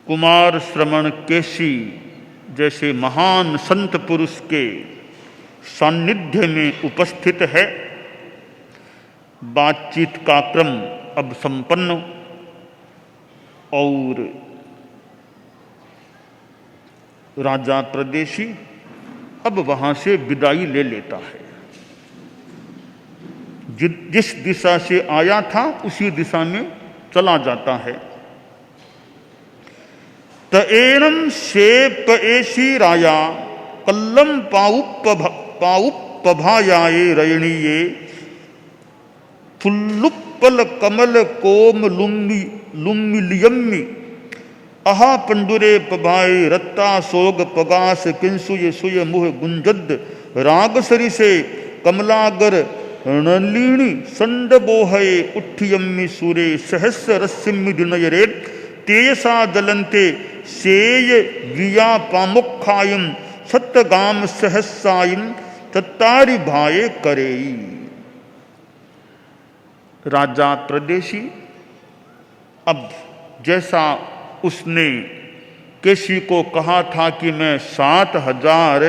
कुमार श्रवण केशी जैसे महान संत पुरुष के सानिध्य में उपस्थित है। बातचीत का क्रम अब संपन्न और राजा प्रदेशी अब वहां से विदाई ले लेता है। जिस दिशा से आया था उसी दिशा में चला जाता है। तएनम शेप एशी राया कल्लम पाउपभायाये रयणीये फुल्लुप्पल कमल कोम लुम्मिलियम्मि अहा पंडुरे पभाए रत्ता सोग पगास किंसुय सुय मुह गुंजद राग सरिसे कमलागर रणलीणी संड बोहये उठ्ठियम्मि सूरे सहस्र रस्सिम्मि दिनयरे तेजसा जलन्ते सेय विया पामुखायम सत्यगाम सहस्सायम तत्तारि भाये करेई। राजा प्रदेशी अब जैसा उसने केशी को कहा था कि मैं 7,000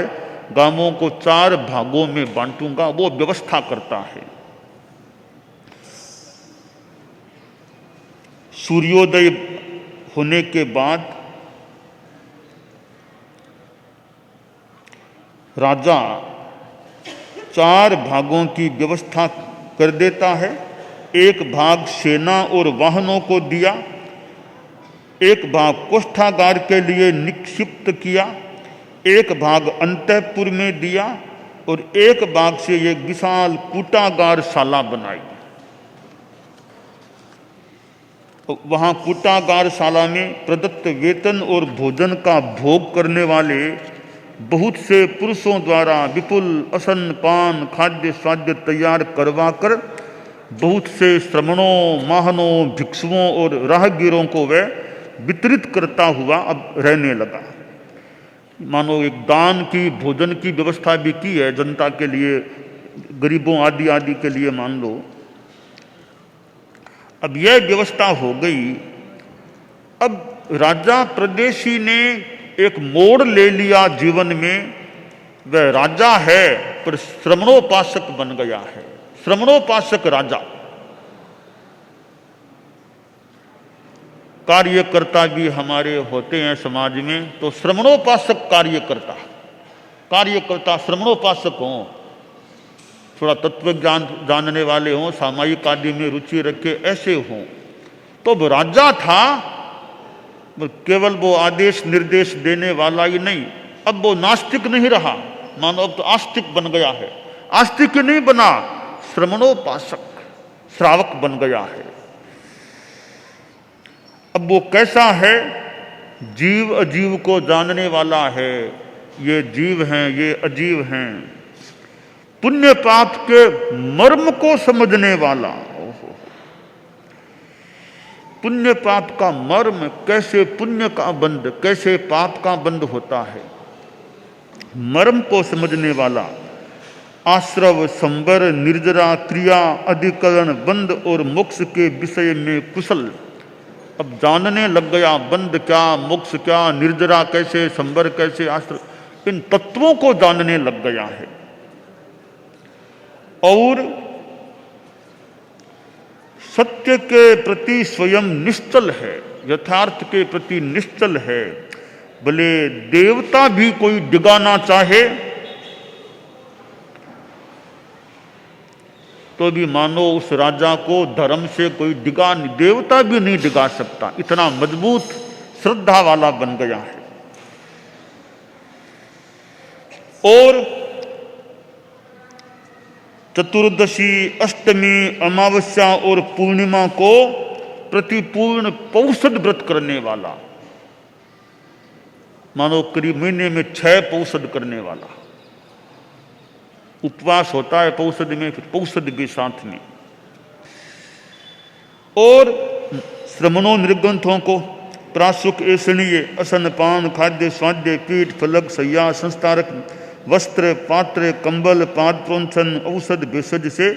गांवों को 4 भागों में बांटूंगा, वो व्यवस्था करता है। सूर्योदय होने के बाद राजा 4 भागों की व्यवस्था कर देता है। एक भाग सेना और वाहनों को दिया, एक भाग कोष्ठागार के लिए निक्षिप्त किया, एक भाग अंतःपुर में दिया और एक भाग से एक विशाल कूटागार शाला बनाई। वहां कूटागार शाला में प्रदत्त वेतन और भोजन का भोग करने वाले बहुत से पुरुषों द्वारा विपुल असन पान खाद्य स्वाद्य तैयार करवा कर बहुत से श्रमणों माहनों भिक्षुओं और राहगीरों को वह वितरित करता हुआ अब रहने लगा। मानो एक दान की भोजन की व्यवस्था भी की है जनता के लिए, गरीबों आदि आदि के लिए मान लो। अब यह व्यवस्था हो गई। अब राजा प्रदेशी ने एक मोड़ ले लिया जीवन में। वह राजा है पर श्रमणोपासक बन गया है। श्रमणोपासक राजा। कार्यकर्ता भी हमारे होते हैं समाज में, तो श्रमणोपासक कार्यकर्ता श्रमणोपासक हों, थोड़ा तत्व ज्ञान जानने वाले हों, सामायिक आदि में रुचि रखे, ऐसे हों। तो अब राजा था, केवल वो आदेश निर्देश देने वाला ही नहीं, अब वो नास्तिक नहीं रहा, मानो अब तो आस्तिक बन गया है। आस्तिक नहीं बना, श्रमणोपासक श्रावक बन गया है। अब वो कैसा है? जीव अजीव को जानने वाला है। ये जीव हैं, ये अजीव हैं। पुण्य पाप के मर्म को समझने वाला। पुण्य पाप का मर्म, कैसे पुण्य का बंध, कैसे पाप का बंध होता है, मर्म को समझने वाला। आश्रव संबर निर्जरा क्रिया अधिकरण बंध और मोक्ष के विषय में कुशल। अब जानने लग गया बंध क्या, मोक्ष क्या, निर्जरा कैसे, संबर कैसे, आश्रव, इन तत्वों को जानने लग गया है। और सत्य के प्रति स्वयं निश्चल है, यथार्थ के प्रति निश्चल है। भले देवता भी कोई डिगाना चाहे तो भी मानो उस राजा को धर्म से कोई डिगा नहीं, देवता भी नहीं डिगा सकता, इतना मजबूत श्रद्धा वाला बन गया है। और चतुर्दशी, अष्टमी, अमावस्या और पूर्णिमा को प्रतिपूर्ण पौषध व्रत करने वाला, मानो करीब महीने में 6 पौषध करने वाला। उपवास होता है पौषध में, फिर पौषध भी साथ में। और श्रमणों निर्ग्रंथों को प्रासुक ऐसणीय असन पान खाद्य स्वाद्य पीठ फलक सैया संस्तारक वस्त्र पात्र कंबल पाद प्रोंछन औषध भेषज से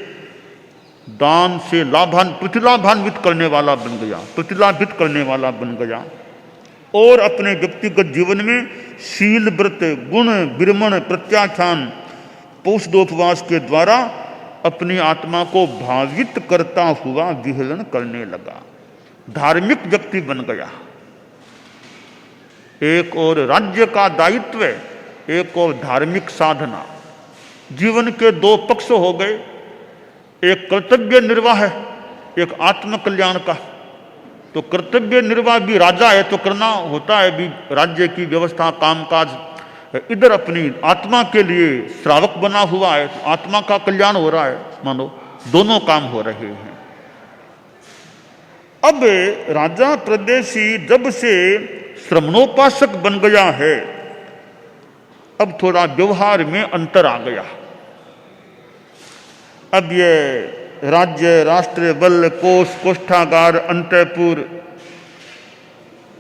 दान से प्रतिलाभान्वित करने वाला बन गया, प्रतिलाभित करने वाला बन गया। और अपने व्यक्तिगत जीवन में शील व्रत गुण विरमण प्रत्याख्यान पौषदोपवास के द्वारा अपनी आत्मा को भावित करता हुआ विहलन करने लगा। धार्मिक व्यक्ति बन गया। एक और राज्य का दायित्व, एक और धार्मिक साधना। जीवन के दो पक्ष हो गए, एक कर्तव्य निर्वाह है, एक आत्म कल्याण का। तो कर्तव्य निर्वाह भी राजा है तो करना होता है, भी राज्य की व्यवस्था कामकाज। इधर अपनी आत्मा के लिए श्रावक बना हुआ है, तो आत्मा का कल्याण हो रहा है, मानो दोनों काम हो रहे हैं। अब राजा प्रदेशी जब से श्रमणोपासक बन गया है, अब थोड़ा व्यवहार में अंतर आ गया। अब ये राज्य, राष्ट्र, बल, कोष, कोष्ठागार, अंतःपुर,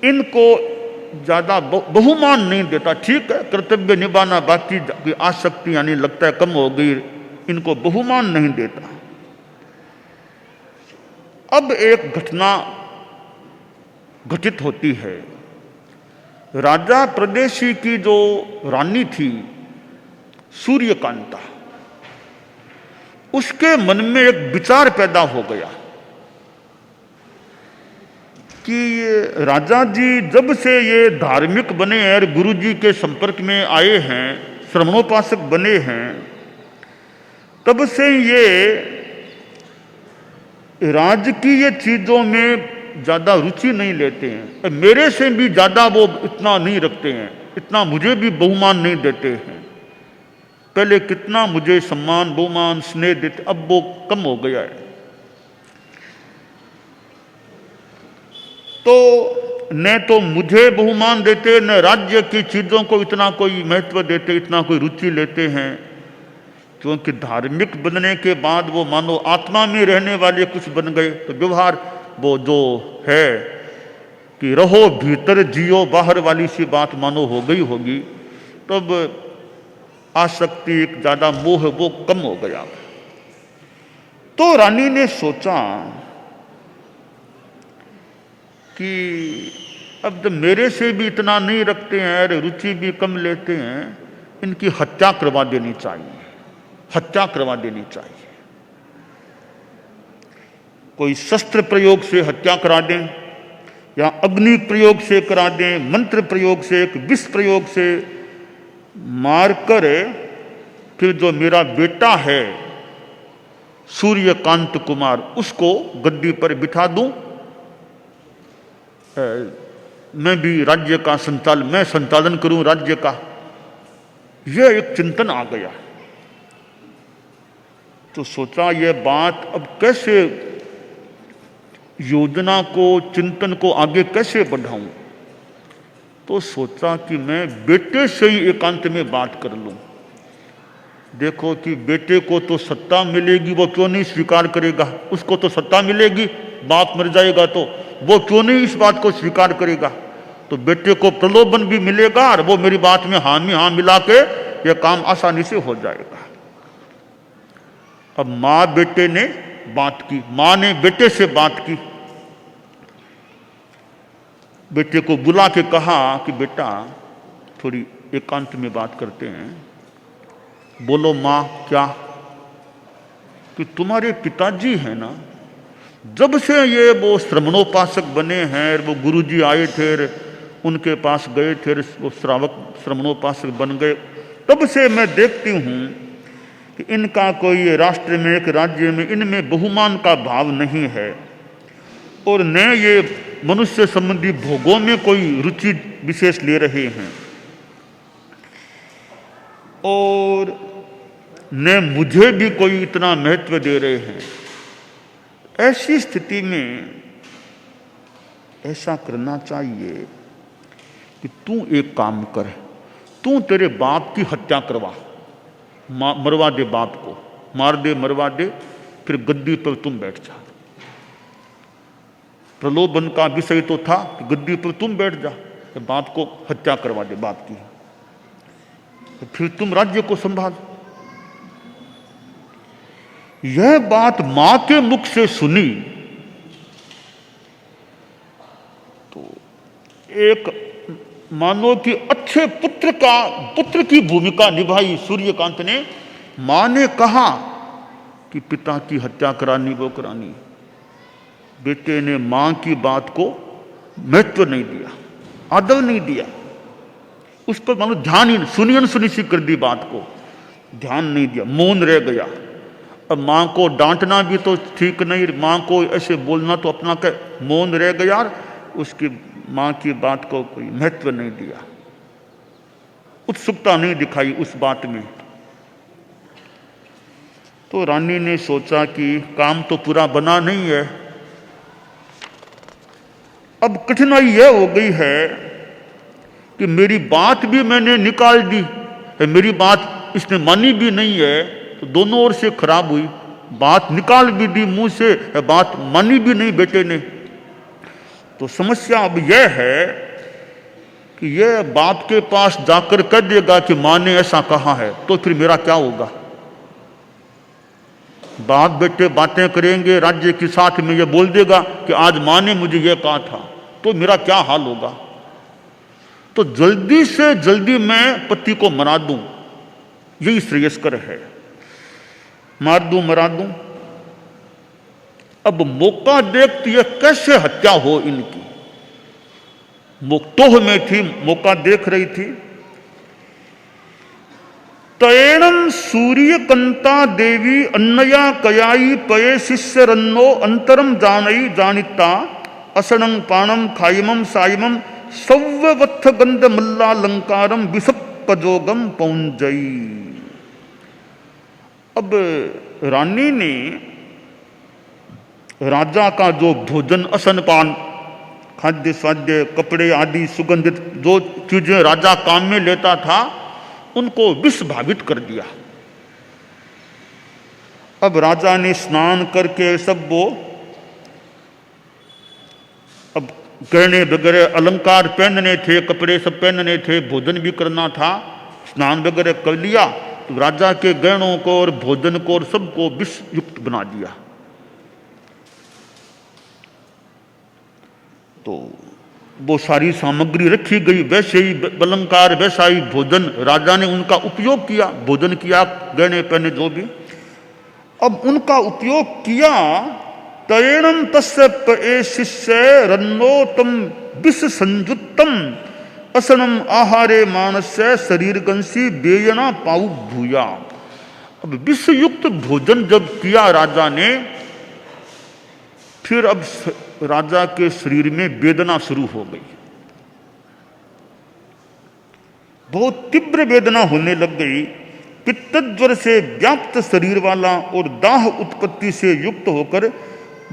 इनको ज्यादा बहुमान नहीं देता। ठीक है, कर्तव्य निभाना, बाकी की आसक्ति यानी लगता है कम हो गई, इनको बहुमान नहीं देता। अब एक घटना घटित होती है। राजा प्रदेशी की जो रानी थी सूर्यकांता, उसके मन में एक विचार पैदा हो गया कि ये राजा जी जब से ये धार्मिक बने हैं और गुरु जी के संपर्क में आए हैं, श्रमणोपासक बने हैं, तब से ये राजकीय चीजों में ज्यादा रुचि नहीं लेते हैं। मेरे से भी ज्यादा वो इतना नहीं रखते हैं, इतना मुझे भी बहुमान नहीं देते हैं। पहले कितना मुझे सम्मान बहुमान स्नेह देते, अब वो कम हो गया है। तो न तो मुझे बहुमान देते, न राज्य की चीजों को इतना कोई महत्व देते, इतना कोई रुचि लेते हैं। क्योंकि धार्मिक बनने के बाद वो मानो आत्मा में रहने वाले कुछ बन गए। तो व्यवहार वो जो है कि रहो भीतर जियो बाहर वाली सी बात मानो हो गई होगी। तब आसक्ति, एक ज्यादा मोह वो कम हो गया। तो रानी ने सोचा कि अब जब मेरे से भी इतना नहीं रखते हैं और रुचि भी कम लेते हैं, इनकी हत्या करवा देनी चाहिए, हत्या करवा देनी चाहिए। कोई शस्त्र प्रयोग से हत्या करा दें, या अग्नि प्रयोग से करा दें, मंत्र प्रयोग से, एक विष प्रयोग से मारकर फिर जो मेरा बेटा है सूर्यकांत कुमार, उसको गद्दी पर बिठा दूं। मैं भी राज्य का मैं संचालन करूं राज्य का। यह एक चिंतन आ गया। तो सोचा ये बात अब कैसे, योजना को, चिंतन को आगे कैसे बढ़ाऊं। तो सोचा कि मैं बेटे से ही एकांत में बात कर लूं। देखो कि बेटे को तो सत्ता मिलेगी, वो क्यों नहीं स्वीकार करेगा। उसको तो सत्ता मिलेगी, बाप मर जाएगा तो वो क्यों नहीं इस बात को स्वीकार करेगा। तो बेटे को प्रलोभन भी मिलेगा और वो मेरी बात में हाँ में हाँ मिला के ये काम आसानी से हो जाएगा। अब माँ बेटे ने बात की, माँ ने बेटे से बात की। बेटे को बुला के कहा कि बेटा थोड़ी एकांत में बात करते हैं। बोलो माँ क्या? कि तुम्हारे पिताजी हैं ना, जब से ये वो श्रमणोपासक बने हैं, वो गुरुजी आए थे, उनके पास गए थे, वो श्रावक श्रमणोपासक बन गए, तब से मैं देखती हूँ कि इनका कोई राष्ट्र में, एक राज्य में, इनमें बहुमान का भाव नहीं है, और न ये मनुष्य संबंधी भोगों में कोई रुचि विशेष ले रहे हैं, और न मुझे भी कोई इतना महत्व दे रहे हैं। ऐसी स्थिति में ऐसा करना चाहिए कि तू एक काम कर, तू तेरे बाप की हत्या करवा, मरवा दे, बाप को मार दे, मरवा दे, फिर गद्दी पर तुम बैठ जा। प्रलोभन का विषय तो था कि गद्दी पर तुम बैठ जा, तो बाप को हत्या करवा दे बाप की, तो फिर तुम राज्य को संभाल। यह बात मां के मुख से सुनी तो एक मानो कि अच्छे पुत्र की भूमिका निभाई सूर्यकांत ने। मां ने कहा कि पिता की हत्या करानी वो करानी, बेटे ने मां की बात को महत्व नहीं दिया, आदर नहीं दिया, उस पर मानो ध्यान ही सुनी सी कर दी, बात को ध्यान नहीं दिया, मौन रह गया। अब मां को डांटना भी तो ठीक नहीं, मां को ऐसे बोलना तो अपना के, मौन रह गया, उसकी मां की बात को कोई महत्व नहीं दिया, उत्सुकता नहीं दिखाई उस बात में। तो रानी ने सोचा कि काम तो पूरा बना नहीं है, अब कठिनाई यह हो गई है कि मेरी बात भी मैंने निकाल दी, मेरी बात इसने मानी भी नहीं है, तो दोनों ओर से खराब हुई। बात निकाल भी दी मुंह से, बात मानी भी नहीं बेटे ने। तो समस्या अब यह है कि यह बाप के पास जाकर कह देगा कि मां ने ऐसा कहा है, तो फिर मेरा क्या होगा? बाप बेटे बातें करेंगे, राज्य के साथ में यह बोल देगा कि आज मां ने मुझे यह कहा था, तो मेरा क्या हाल होगा? तो जल्दी से जल्दी मैं पति को मरा दूं, यही श्रेयस्कर है, मार दूं मरा दूं। अब मौका देखती है कैसे हत्या हो इनकी, मुक्तोह में थी, मौका देख रही थी। तैणम सूर्यकंता देवी अन्नया कयाई पये शिष्य रन्नो अंतरम जानई जानिता असणं पाणम खाइमम साइमम सव्यवत्थ गंध मल्लालंकारम विषपजोगम पौंजई। अब रानी ने राजा का जो भोजन, असन पान, खाद्य स्वाद्य, कपड़े आदि सुगंधित जो चीजें राजा काम में लेता था, उनको विष भावित कर दिया। अब राजा ने स्नान करके सब वो अब गहने वगैरह अलंकार पहनने थे, कपड़े सब पहनने थे, भोजन भी करना था, स्नान वगैरह कर लिया, तो राजा के गहनों को और भोजन को और सबको विष युक्त बना दिया। तो वो सारी सामग्री रखी गई, वैसे ही अलंकार, वैसा ही भोजन, राजा ने उनका उपयोग किया, भोजन किया, गहने पहने जो भी, अब उनका उपयोग किया। तैणम तस्य पये शिष्य रन्नोतम विष संयुक्तम असनम आहारे मानस्य शरीर गंसी बेयना पाऊ भूया। अब विष युक्त भोजन जब किया राजा ने, फिर अब राजा के शरीर में वेदना शुरू हो गई, बहुत तीव्र वेदना होने लग गई। पित्तज्वर से व्याप्त शरीर वाला और दाह उत्पत्ति से युक्त होकर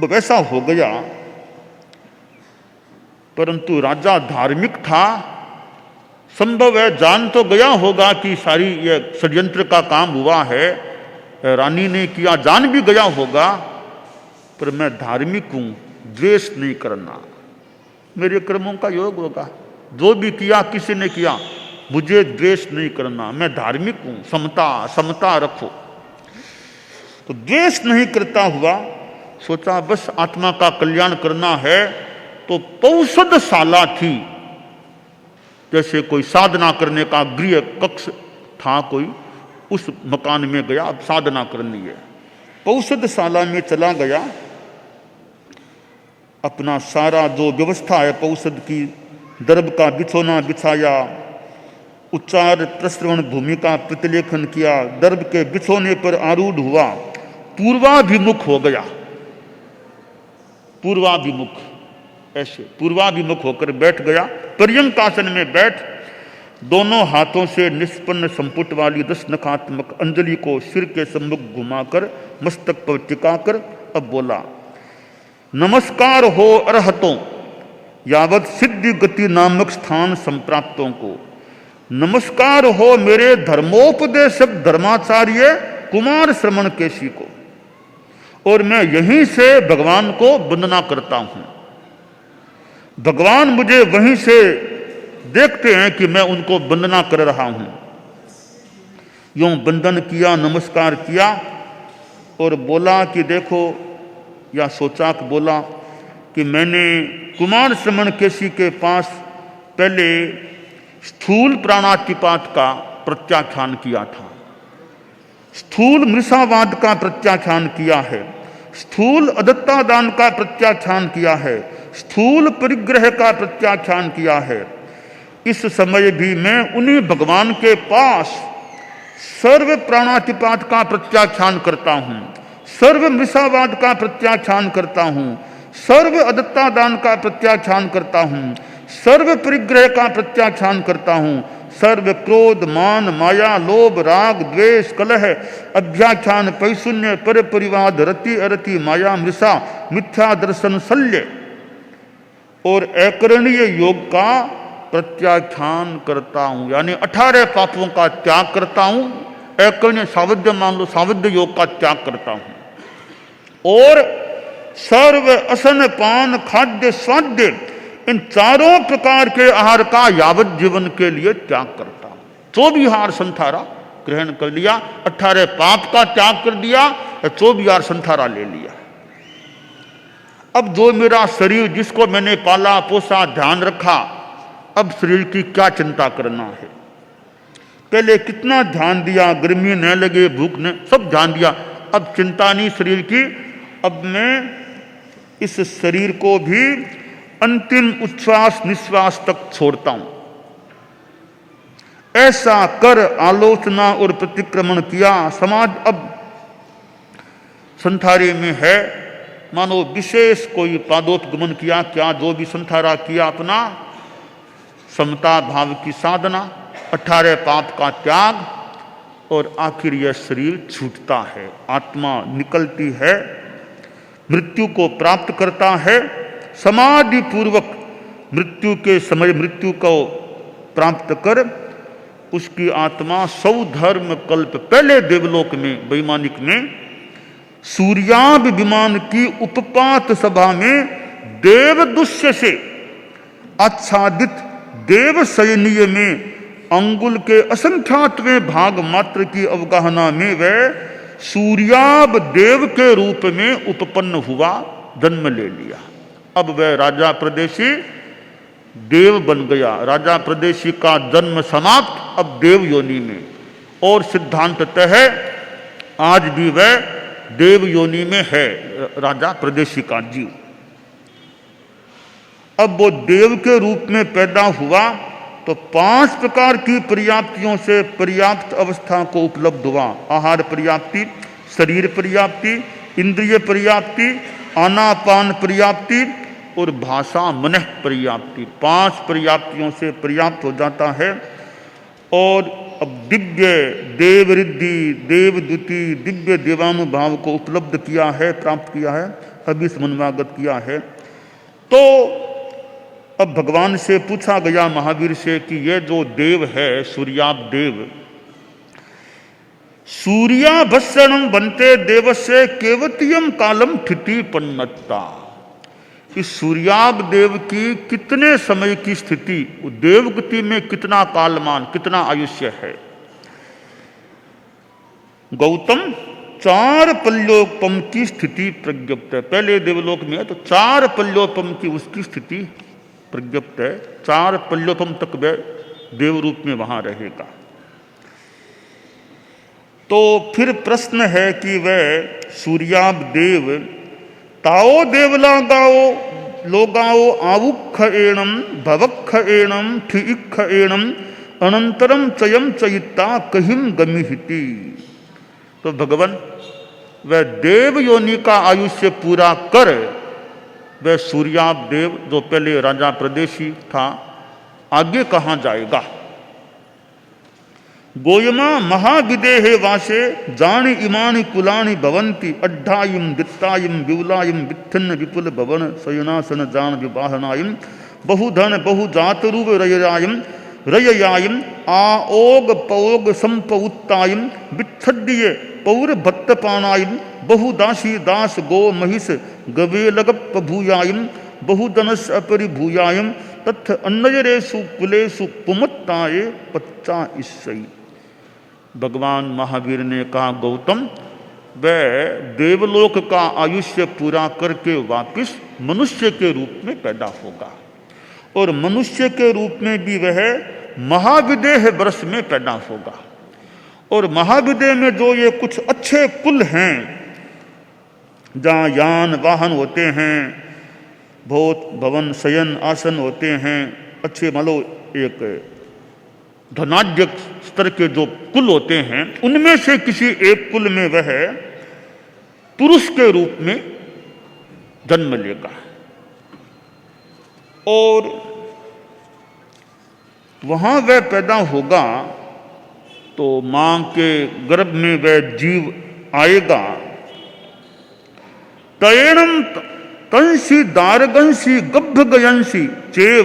वैसा हो गया। परंतु राजा धार्मिक था, संभव है जान तो गया होगा कि सारी यह षड्यंत्र का काम हुआ है, रानी ने किया, जान भी गया होगा, पर मैं धार्मिक हूं, द्वेष नहीं करना, मेरे कर्मों का योग होगा, जो भी किया किसी ने किया, मुझे द्वेष नहीं करना, मैं धार्मिक हूं, समता रखो। तो द्वेष नहीं करता हुआ सोचा बस आत्मा का कल्याण करना है। तो पौषधशाला थी, जैसे कोई साधना करने का गृह कक्ष था कोई, उस मकान में गया, अब साधना करनी है। पौषधशाला में चला गया, अपना सारा जो व्यवस्था है पौषध की, दर्भ का बिछोना बिछाया, उच्चार प्रश्रवण भूमि का प्रतिलेखन किया, दर्भ के बिछोने पर आरूढ़ हुआ, पूर्वाभिमुख हो गया, पूर्वाभिमुख, ऐसे पूर्वाभिमुख होकर बैठ गया। पर्यंक आसन में बैठ दोनों हाथों से निष्पन्न संपुट वाली 10 नखात्मक अंजलि को सिर के सम्मुख घुमाकर मस्तक पर टिकाकर अब बोला, नमस्कार हो अरहतों यावत सिद्धि गति नामक स्थान संप्राप्तों को, नमस्कार हो मेरे धर्मोपदेशक धर्माचार्य कुमार श्रमण केशी को, और मैं यहीं से भगवान को वंदना करता हूं। भगवान मुझे वहीं से देखते हैं कि मैं उनको वंदना कर रहा हूं। यूं वंदन किया, नमस्कार किया और बोला कि देखो, या सोचा कि बोला कि मैंने कुमार श्रमण केशी के पास पहले स्थूल प्राणातिपात का प्रत्याख्यान किया था, स्थूल मृषावाद का प्रत्याख्यान किया है, स्थूल अदत्तादान का प्रत्याख्यान किया है, स्थूल परिग्रह का प्रत्याख्यान किया है। इस समय भी मैं उन्हीं भगवान के पास सर्व प्राणातिपात का प्रत्याख्यान करता हूँ, सर्व मृषावाद का प्रत्याख्यान करता हूँ, सर्व अदत्तादान का प्रत्याख्यान करता हूँ, सर्व परिग्रह का प्रत्याख्यान करता हूँ, सर्व क्रोध मान माया लोभ राग द्वेष कलह अभ्याख्यान पैशून्य पर परिवाद रति अरति माया मृषा मिथ्या दर्शन शल्य और अकरणीय योग का प्रत्याख्यान करता हूँ। यानी 18 पापों का त्याग करता हूँ, अकरणीय सावध्य मान लो, सावध्य योग का त्याग करता हूँ और सर्व असन पान खाद्य स्वाद्य इन चारों प्रकार के आहार का यावत जीवन के लिए त्याग करता हूं। 24 आहार संथारा ग्रहण कर लिया, 18 पाप का त्याग कर दिया, 24 आहार संथारा ले लिया। अब जो मेरा शरीर जिसको मैंने पाला पोसा ध्यान रखा, अब शरीर की क्या चिंता करना है। पहले कितना ध्यान दिया, गर्मी न लगे भूख न, सब ध्यान दिया, अब चिंता नहीं शरीर की। अब मैं इस शरीर को भी अंतिम उच्छ्वास निश्वास तक छोड़ता हूं। ऐसा कर आलोचना और प्रतिक्रमण किया। समाज अब संथारे में है, मानो विशेष कोई पादोपगमन किया, क्या जो भी संथारा किया अपना समता भाव की साधना, 18 पाप का त्याग और आखिर यह शरीर छूटता है, आत्मा निकलती है, मृत्यु को प्राप्त करता है। समाधि पूर्वक मृत्यु के समय मृत्यु को प्राप्त कर उसकी आत्मा 100 धर्म कल्प पहले देवलोक में वैमानिक में सूर्याभ विमान की उपपात सभा में देवदुष्य से आच्छादित देव सैनीय में अंगुल के असंख्यातवें भाग मात्र की अवगाहना में वह सूर्याभ देव के रूप में उपपन्न हुआ, जन्म ले लिया। अब वह राजा प्रदेशी देव बन गया। राजा प्रदेशी का जन्म समाप्त, अब देव योनि में। और सिद्धांततः है आज भी वह देव योनि में है, राजा प्रदेशी का जीव। अब वो देव के रूप में पैदा हुआ तो 5 प्रकार की पर्याप्तियों से पर्याप्त अवस्था को उपलब्ध हुआ। आहार पर्याप्ति, शरीर पर्याप्ति, इंद्रिय पर्याप्ति, आनापान पर्याप्ति और भाषा मनः पर्याप्ति। 5 पर्याप्तियों से पर्याप्त हो जाता है। और अब दिव्य देवरिद्धि देवद्युति दिव्य देवानुभाव को उपलब्ध किया है, प्राप्त किया है, अभी समन्वागत किया है। तो अब भगवान से पूछा गया, महावीर से, कि यह जो देव है सूर्याभ देव, सूर्याभस्सरणं बनते देवस्य केवतियम कालम ठिति पन्नत्ता। इस सूर्याभ देव की कितने समय की स्थिति, देवगति में कितना कालमान, कितना आयुष्य है। गौतम 4 पल्योपम की स्थिति प्रज्ञप्त है। पहले देवलोक में है तो 4 पल्योपम की उसकी स्थिति प्रज्ञप्त है। 4 पल्योपम तक वह देव रूप में वहां रहेगा। तो फिर प्रश्न है कि वह सूर्याभ देव ताओ देवला गाओ लोगाओ आવુख एणम भवक्ख एणम ठिइक्ख एणम अनंतरम चयम चयिता कहिम गमिहिति। तो भगवान वह देव योनि का आयुष्य पूरा कर वह सूर्याभ देव जो पहले राजा प्रदेशी था आगे कहाँ जाएगा। गोयमा महाविदेहे वासे जानि इमानि कुलानि भवन्ति अड्ढायिम दित्तायिम विवलायिम वित्थन्न विपुल भवन शयनासन जान विवाहनायिम बहुधन बहुजातरूप रययायिम रययायिम आओग पौग संपउत्तायिम विच्छद्य पौर भत्तपानायिम बहुदासी दास गो महिष गवेलगप भूयायिम बहुधनस अपरिभूयायिम तथ अन्नयरेषु कुलेषु पुमत्ताये पच्चा इस्सई। भगवान महावीर ने कहा, गौतम वह देवलोक का आयुष्य पूरा करके वापस मनुष्य के रूप में पैदा होगा और मनुष्य के रूप में भी वह महाविदेह वर्ष में पैदा होगा। और महाविदेह में जो ये कुछ अच्छे कुल हैं, जहाँ यान वाहन होते हैं, भोत भवन शयन आसन होते हैं, अच्छे मान लो एक धनाढ्य स्तर के जो कुल होते हैं, उनमें से किसी एक कुल में वह पुरुष के रूप में जन्म लेगा। और वहां वह पैदा होगा तो मां के गर्भ में वह जीव आएगा। तयणम तंसी दारगंसी गभ गयंसी चेव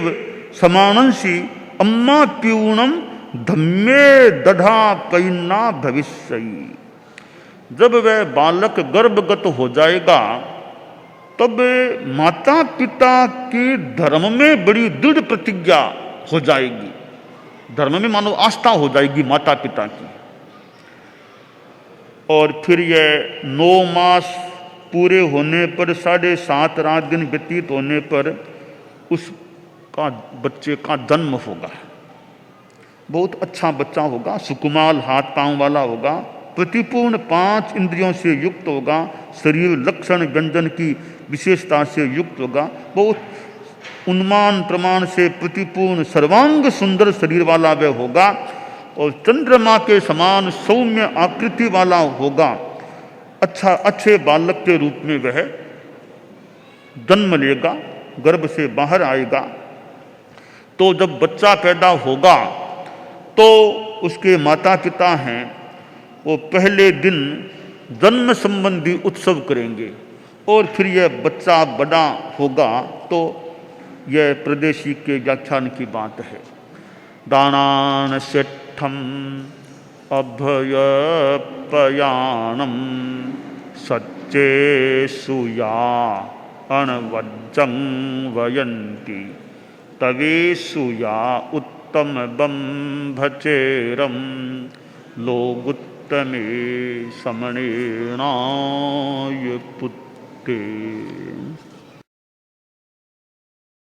समानंसी अम्मा प्यूणम धम्मे दधा कैना भविष्यई। जब वह बालक गर्भगत हो जाएगा तब माता पिता के धर्म में बड़ी दृढ़ प्रतिज्ञा हो जाएगी, धर्म में मानो आस्था हो जाएगी माता पिता की। और फिर यह 9 मास पूरे होने पर 7.5 रात दिन व्यतीत होने पर उसका बच्चे का जन्म होगा। बहुत अच्छा बच्चा होगा, सुकुमाल हाथ पांव वाला होगा, प्रतिपूर्ण 5 इंद्रियों से युक्त होगा, शरीर लक्षण व्यंजन की विशेषता से युक्त होगा, बहुत उन्मान प्रमाण से प्रतिपूर्ण सर्वांग सुंदर शरीर वाला वह होगा और चंद्रमा के समान सौम्य आकृति वाला होगा। अच्छे बालक के रूप में वह जन्म लेगा, गर्भ से बाहर आएगा। तो जब बच्चा पैदा होगा तो उसके माता पिता हैं वो पहले दिन जन्म संबंधी उत्सव करेंगे। और फिर यह बच्चा बड़ा होगा तो यह प्रदेशी के व्याख्यान की बात है। दानान सेठम अभयपयाणम सच्चे सुया अणवज्जं वयन्ति तवेशुया उत्तम बंभचेरम लोगुत्तमे समणेनाय पुत्ते।